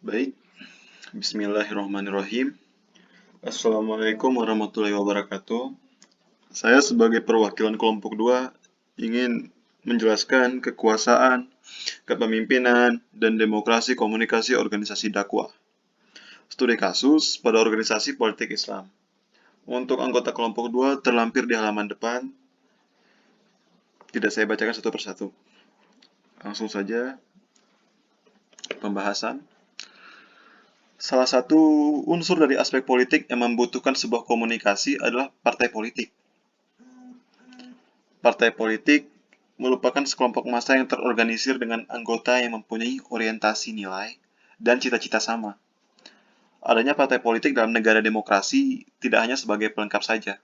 Baik, bismillahirrahmanirrahim. Assalamualaikum warahmatullahi wabarakatuh. Saya sebagai perwakilan kelompok 2 ingin menjelaskan kekuasaan, kepemimpinan, dan demokrasi komunikasi organisasi dakwah. Studi kasus pada organisasi politik Islam. Untuk anggota kelompok 2 terlampir di halaman depan. Tidak saya bacakan satu persatu. Langsung saja pembahasan. Salah satu unsur dari aspek politik yang membutuhkan sebuah komunikasi adalah partai politik. Partai politik merupakan sekelompok massa yang terorganisir dengan anggota yang mempunyai orientasi nilai dan cita-cita sama. Adanya partai politik dalam negara demokrasi tidak hanya sebagai pelengkap saja.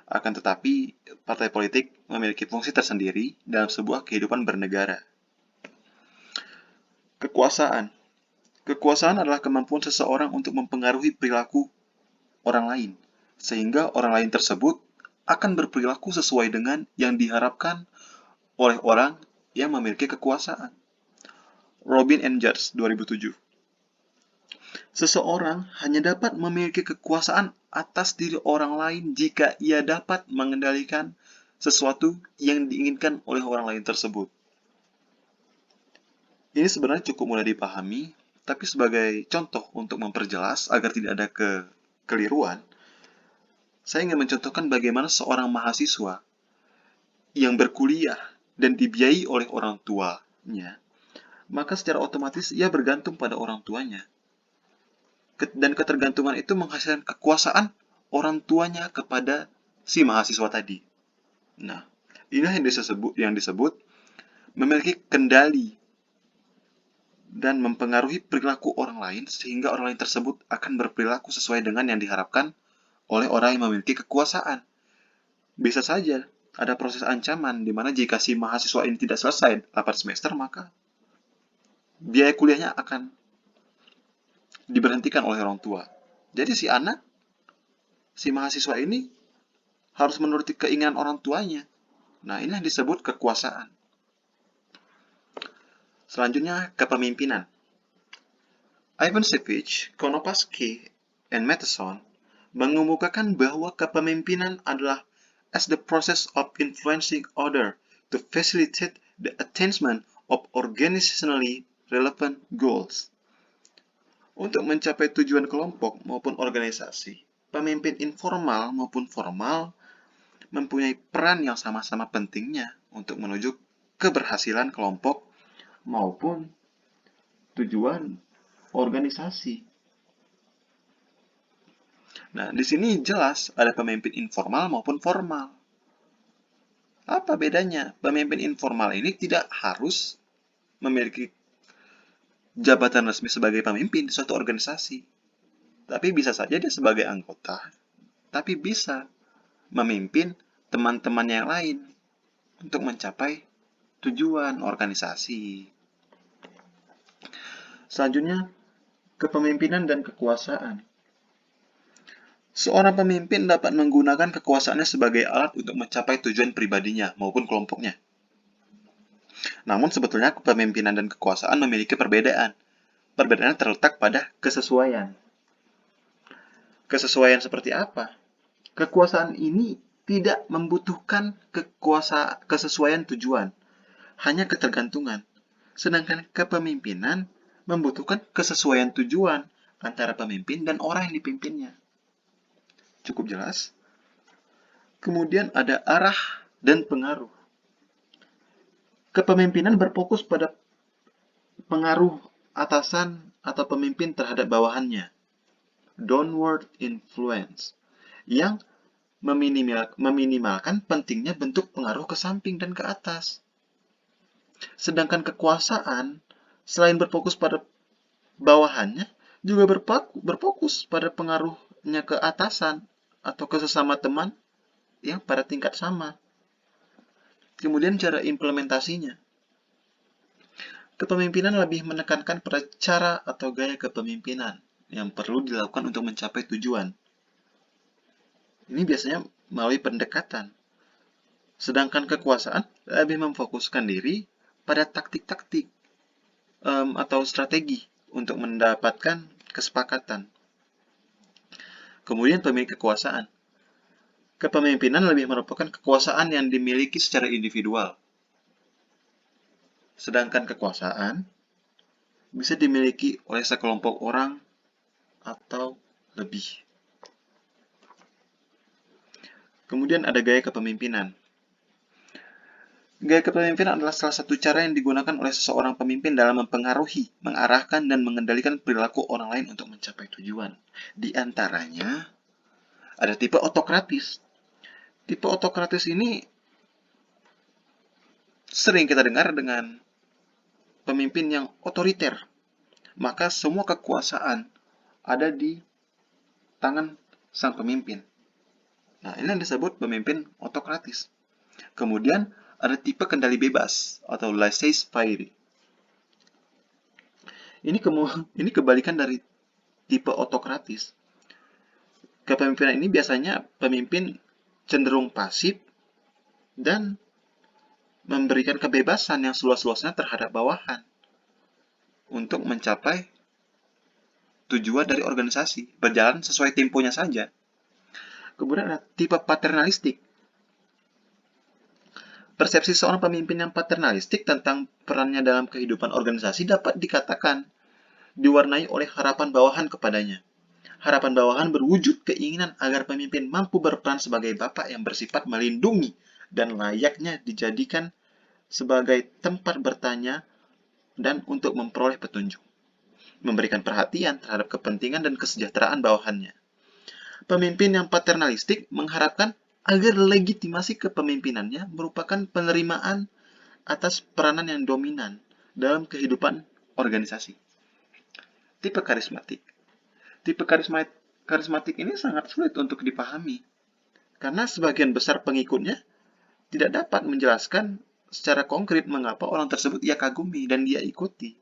Akan tetapi, partai politik memiliki fungsi tersendiri dalam sebuah kehidupan bernegara. Kekuasaan. Kekuasaan adalah kemampuan seseorang untuk mempengaruhi perilaku orang lain, sehingga orang lain tersebut akan berperilaku sesuai dengan yang diharapkan oleh orang yang memiliki kekuasaan. Robin and George, 2007. Seseorang hanya dapat memiliki kekuasaan atas diri orang lain jika ia dapat mengendalikan sesuatu yang diinginkan oleh orang lain tersebut. Ini sebenarnya cukup mudah dipahami, tapi sebagai contoh untuk memperjelas agar tidak ada kekeliruan, saya ingin mencontohkan bagaimana seorang mahasiswa yang berkuliah dan dibiayai oleh orang tuanya, maka secara otomatis ia bergantung pada orang tuanya. Dan ketergantungan itu menghasilkan kekuasaan orang tuanya kepada si mahasiswa tadi. Nah, inilah yang disebut memiliki kendali dan mempengaruhi perilaku orang lain sehingga orang lain tersebut akan berperilaku sesuai dengan yang diharapkan oleh orang yang memiliki kekuasaan. Bisa saja ada proses ancaman di mana jika si mahasiswa ini tidak selesai 8 semester, maka biaya kuliahnya akan diberhentikan oleh orang tua. Jadi si mahasiswa ini harus menuruti keinginan orang tuanya. Nah, ini yang disebut kekuasaan. Selanjutnya, kepemimpinan. Ivan Savage, Konopasky, and Matheson mengemukakan bahwa kepemimpinan adalah as the process of influencing others to facilitate the attainment of organizationally relevant goals. Untuk mencapai tujuan kelompok maupun organisasi, pemimpin informal maupun formal mempunyai peran yang sama-sama pentingnya untuk menuju keberhasilan kelompok maupun tujuan organisasi. Nah, di sini jelas ada pemimpin informal maupun formal. Apa bedanya? Pemimpin informal ini tidak harus memiliki jabatan resmi sebagai pemimpin di suatu organisasi. Tapi bisa saja dia sebagai anggota, tapi bisa memimpin teman-teman yang lain untuk mencapai tujuan organisasi. Selanjutnya, kepemimpinan dan kekuasaan. Seorang pemimpin dapat menggunakan kekuasaannya sebagai alat untuk mencapai tujuan pribadinya maupun kelompoknya. Namun sebetulnya kepemimpinan dan kekuasaan memiliki perbedaan. Perbedaannya terletak pada kesesuaian. Kesesuaian seperti apa? Kekuasaan ini tidak membutuhkan kesesuaian tujuan, hanya ketergantungan. Sedangkan kepemimpinan membutuhkan kesesuaian tujuan antara pemimpin dan orang yang dipimpinnya. Cukup jelas? Kemudian ada arah dan pengaruh. Kepemimpinan berfokus pada pengaruh atasan atau pemimpin terhadap bawahannya. Downward influence. Yang meminimalkan pentingnya bentuk pengaruh ke samping dan ke atas. Sedangkan kekuasaan, selain berfokus pada bawahannya, juga berfokus pada pengaruhnya ke atasan atau ke sesama teman yang pada tingkat sama. Kemudian cara implementasinya. Kepemimpinan lebih menekankan pada cara atau gaya kepemimpinan yang perlu dilakukan untuk mencapai tujuan. Ini biasanya melalui pendekatan. Sedangkan kekuasaan lebih memfokuskan diri pada taktik-taktik atau strategi untuk mendapatkan kesepakatan. Kemudian pemilik kekuasaan. Kepemimpinan lebih merupakan kekuasaan yang dimiliki secara individual. Sedangkan kekuasaan bisa dimiliki oleh sekelompok orang atau lebih. Kemudian ada gaya kepemimpinan. Gaya kepemimpinan adalah salah satu cara yang digunakan oleh seseorang pemimpin dalam mempengaruhi, mengarahkan, dan mengendalikan perilaku orang lain untuk mencapai tujuan. Di antaranya, ada tipe otokratis. Tipe otokratis ini sering kita dengar dengan pemimpin yang otoriter. Maka semua kekuasaan ada di tangan sang pemimpin. Nah, ini yang disebut pemimpin otokratis. Kemudian, ada tipe kendali bebas atau laissez-faire. Ini kebalikan dari tipe otokratis. Kepemimpinan ini biasanya pemimpin cenderung pasif dan memberikan kebebasan yang seluas-luasnya terhadap bawahan untuk mencapai tujuan dari organisasi, berjalan sesuai temponya saja. Kemudian ada tipe paternalistik. Persepsi seorang pemimpin yang paternalistik tentang perannya dalam kehidupan organisasi dapat dikatakan diwarnai oleh harapan bawahan kepadanya. Harapan bawahan berwujud keinginan agar pemimpin mampu berperan sebagai bapak yang bersifat melindungi dan layaknya dijadikan sebagai tempat bertanya dan untuk memperoleh petunjuk. Memberikan perhatian terhadap kepentingan dan kesejahteraan bawahannya. Pemimpin yang paternalistik mengharapkan agar legitimasi kepemimpinannya merupakan penerimaan atas peranan yang dominan dalam kehidupan organisasi. Tipe karismatik. Tipe karismatik ini sangat sulit untuk dipahami, karena sebagian besar pengikutnya tidak dapat menjelaskan secara konkret mengapa orang tersebut ia kagumi dan dia ikuti.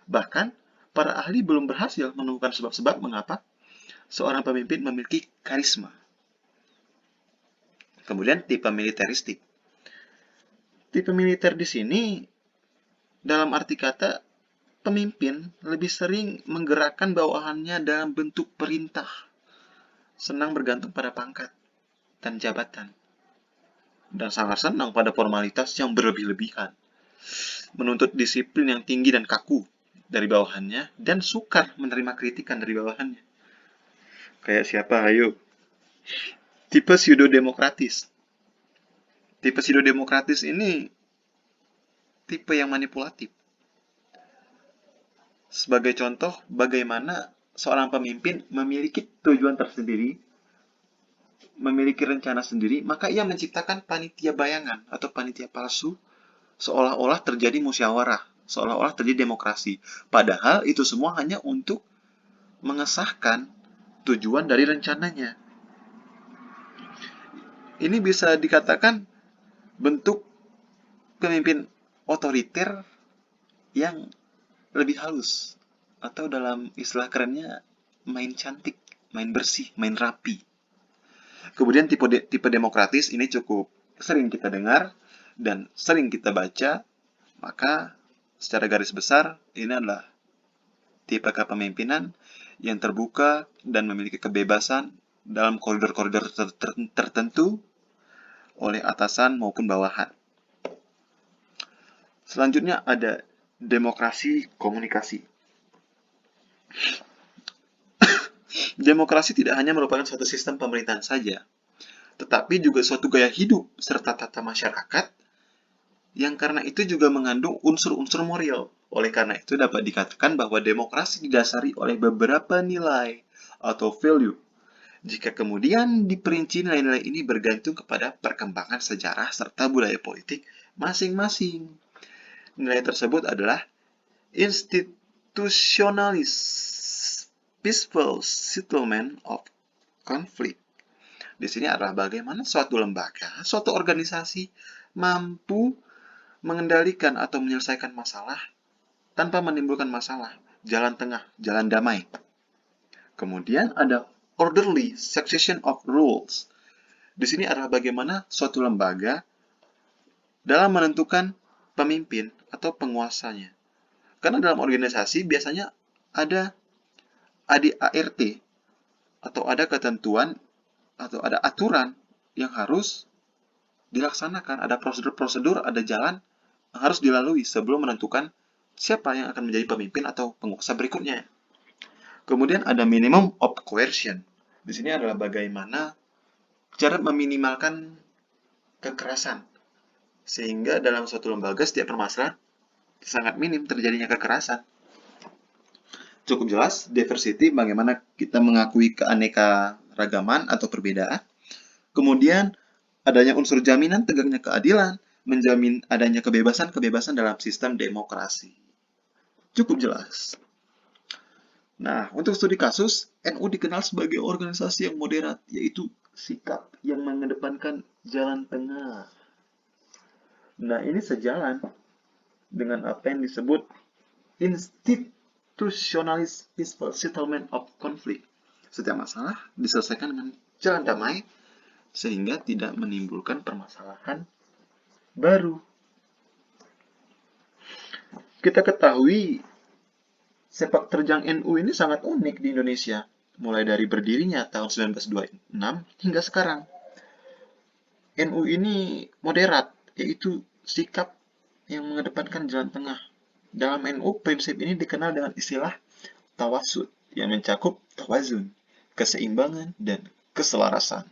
Bahkan, para ahli belum berhasil menemukan sebab-sebab mengapa seorang pemimpin memiliki karisma. Kemudian tipe militeristik. Tipe militer di sini, dalam arti kata, pemimpin lebih sering menggerakkan bawahannya dalam bentuk perintah, senang bergantung pada pangkat dan jabatan, dan sangat senang pada formalitas yang berlebih-lebihan, menuntut disiplin yang tinggi dan kaku dari bawahannya, dan sukar menerima kritikan dari bawahannya. Kayak siapa, ayo? Tipe pseudo-demokratis. Tipe pseudo-demokratis ini tipe yang manipulatif. Sebagai contoh, bagaimana seorang pemimpin memiliki tujuan tersendiri, memiliki rencana sendiri, maka ia menciptakan panitia bayangan atau panitia palsu, seolah-olah terjadi musyawarah, seolah-olah terjadi demokrasi. Padahal itu semua hanya untuk mengesahkan tujuan dari rencananya. Ini bisa dikatakan bentuk pemimpin otoriter yang lebih halus, atau dalam istilah kerennya main cantik, main bersih, main rapi. Kemudian tipe demokratis ini cukup sering kita dengar dan sering kita baca, maka secara garis besar ini adalah tipe kepemimpinan yang terbuka dan memiliki kebebasan dalam koridor-koridor tertentu oleh atasan maupun bawahan. Selanjutnya ada demokrasi komunikasi. Demokrasi tidak hanya merupakan suatu sistem pemerintahan saja, tetapi juga suatu gaya hidup serta tata masyarakat yang karena itu juga mengandung unsur-unsur moral. Oleh karena itu dapat dikatakan bahwa demokrasi didasari oleh beberapa nilai atau value. Jika kemudian diperinci nilai-nilai ini bergantung kepada perkembangan sejarah serta budaya politik masing-masing. Nilai tersebut adalah institutionalis, peaceful settlement of conflict. Di sini adalah bagaimana suatu lembaga, suatu organisasi mampu mengendalikan atau menyelesaikan masalah tanpa menimbulkan masalah, jalan tengah, jalan damai. Kemudian ada orderly succession of rules. Di sini adalah bagaimana suatu lembaga dalam menentukan pemimpin atau penguasanya. Karena dalam organisasi biasanya ada ADART atau ada ketentuan atau ada aturan yang harus dilaksanakan, ada prosedur-prosedur, ada jalan yang harus dilalui sebelum menentukan siapa yang akan menjadi pemimpin atau penguasa berikutnya. Kemudian ada minimum of coercion. Di sini adalah bagaimana cara meminimalkan kekerasan. Sehingga dalam suatu lembaga setiap permasalahan sangat minim terjadinya kekerasan. Cukup jelas, diversity bagaimana kita mengakui keanekaragaman atau perbedaan. Kemudian adanya unsur jaminan tegaknya keadilan, menjamin adanya kebebasan-kebebasan dalam sistem demokrasi. Cukup jelas. Nah, untuk studi kasus, NU dikenal sebagai organisasi yang moderat, yaitu sikap yang mengedepankan jalan tengah. Nah, ini sejalan dengan apa yang disebut institutionalized peaceful settlement of conflict. Setiap masalah diselesaikan dengan jalan damai, sehingga tidak menimbulkan permasalahan baru. Kita ketahui sepak terjang NU ini sangat unik di Indonesia, mulai dari berdirinya tahun 1926 hingga sekarang. NU ini moderat, yaitu sikap yang mengedepankan jalan tengah. Dalam NU, prinsip ini dikenal dengan istilah tawasud, yang mencakup tawazun, keseimbangan, dan keselarasan.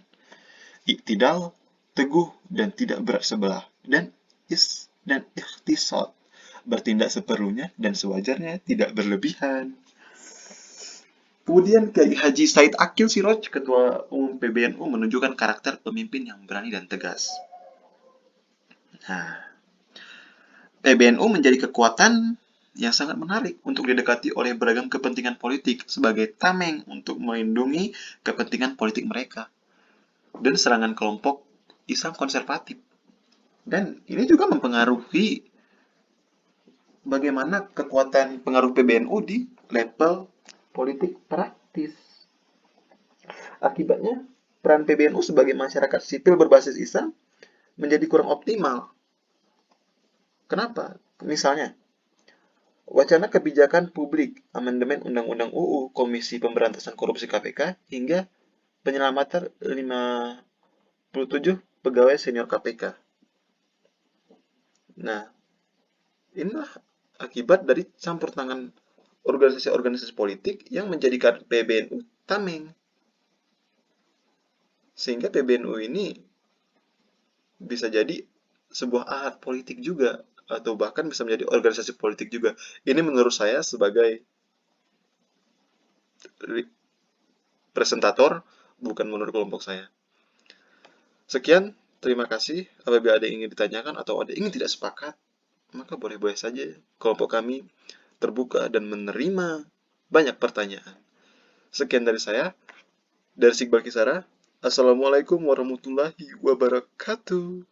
Iktidal, teguh, dan tidak berat sebelah, dan ikhtisad, bertindak seperlunya dan sewajarnya, tidak berlebihan. Kemudian Kiai Haji Said Akil Siroj, Ketua Umum PBNU, menunjukkan karakter pemimpin yang berani dan tegas. Nah, PBNU menjadi kekuatan yang sangat menarik untuk didekati oleh beragam kepentingan politik sebagai tameng untuk melindungi kepentingan politik mereka dan serangan kelompok Islam konservatif. Dan ini juga mempengaruhi bagaimana kekuatan pengaruh PBNU di level politik praktis. Akibatnya, peran PBNU sebagai masyarakat sipil berbasis Islam menjadi kurang optimal. Kenapa? Misalnya, wacana kebijakan publik, amandemen Undang-Undang UU, Komisi Pemberantasan Korupsi KPK, hingga penyelamatan 57 pegawai senior KPK. Nah, inilah akibat dari campur tangan organisasi-organisasi politik yang menjadikan PBNU tameng. Sehingga PBNU ini bisa jadi sebuah alat politik juga, atau bahkan bisa menjadi organisasi politik juga. Ini menurut saya sebagai presentator, bukan menurut kelompok saya. Sekian, terima kasih. Apabila ada yang ingin ditanyakan atau ada yang ingin tidak sepakat, maka boleh-boleh saja. Kelompok kami terbuka dan menerima banyak pertanyaan. Sekian dari saya, dari Iqbal Kisara. Assalamualaikum warahmatullahi wabarakatuh.